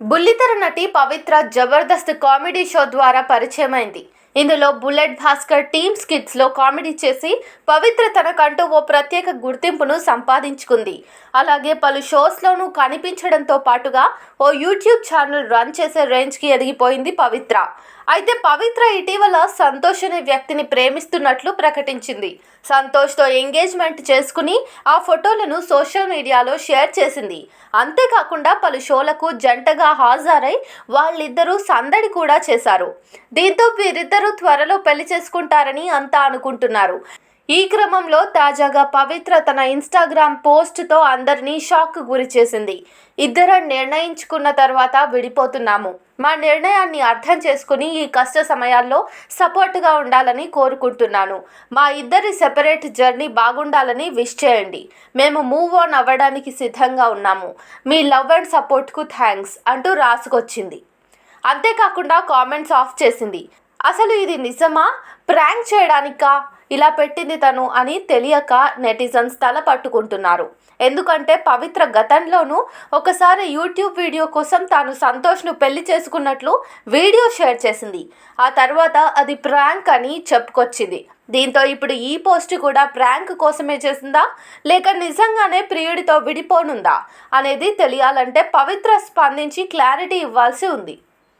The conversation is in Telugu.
బుల్లితెర నటి పవిత్ర జబర్దస్త్ కామెడీ షో ద్వారా పరిచయమైంది. ఇందులో బుల్లెట్ భాస్కర్ టీమ్ స్కిట్స్ లో కామెడీ చేసి పవిత్ర తనకంటూ ఓ ప్రత్యేక గుర్తింపును సంపాదించుకుంది. అలాగే పలు షోస్ లోనూ కనిపించడంతో పాటుగా ఓ యూట్యూబ్ ఛానల్ రన్ చేసే రేంజ్ కి ఎదిగిపోయింది పవిత్ర. అయితే పవిత్ర ఇటీవల సంతోష్ అనే వ్యక్తిని ప్రేమిస్తున్నట్లు ప్రకటించింది. సంతోష్తో ఎంగేజ్మెంట్ చేసుకుని ఆ ఫోటోలను సోషల్ మీడియాలో షేర్ చేసింది. అంతేకాకుండా పలు షోలకు జంటగా హాజరై వాళ్ళిద్దరూ సందడి కూడా చేశారు. దీంతో వీరిద్దరూ త్వరలో పెళ్లి చేసుకుంటారని అంతా అనుకుంటున్నారు. ఈ క్రమంలో తాజాగా పవిత్ర తన ఇన్స్టాగ్రామ్ పోస్ట్తో అందరినీ షాక్ గురి చేసింది. ఇద్దరం నిర్ణయించుకున్న తర్వాత విడిపోతున్నాము. మా నిర్ణయాన్ని అర్థం చేసుకుని ఈ కష్ట సమయాల్లో సపోర్ట్గా ఉండాలని కోరుకుంటున్నాను. మా ఇద్దరి సెపరేట్ జర్నీ బాగుండాలని విష్ చేయండి. మేము మూవ్ ఆన్ అవ్వడానికి సిద్ధంగా ఉన్నాము. మీ లవ్ అండ్ సపోర్ట్కు థ్యాంక్స్ అంటూ రాసుకొచ్చింది. అంతేకాకుండా కామెంట్స్ ఆఫ్ చేసింది. అసలు ఇది నిజమా, ప్రాంక్ చేయడానికా ఇలా పెట్టింది తను అని తెలియక నెటిజన్స్ తల పట్టుకుంటున్నారు. ఎందుకంటే పవిత్ర గతంలోనూ ఒకసారి యూట్యూబ్ వీడియో కోసం తాను సంతోష్ను పెళ్లి చేసుకున్నట్లు వీడియో షేర్ చేసింది. ఆ తర్వాత అది ప్రాంక్ అని చెప్పుకొచ్చింది. దీంతో ఇప్పుడు ఈ పోస్ట్ కూడా ప్రాంక్ కోసమే చేసిందా లేక నిజంగానే ప్రియుడితో విడిపోనుందా అనేది తెలియాలంటే పవిత్ర స్పందించి క్లారిటీ ఇవ్వాల్సి ఉంది.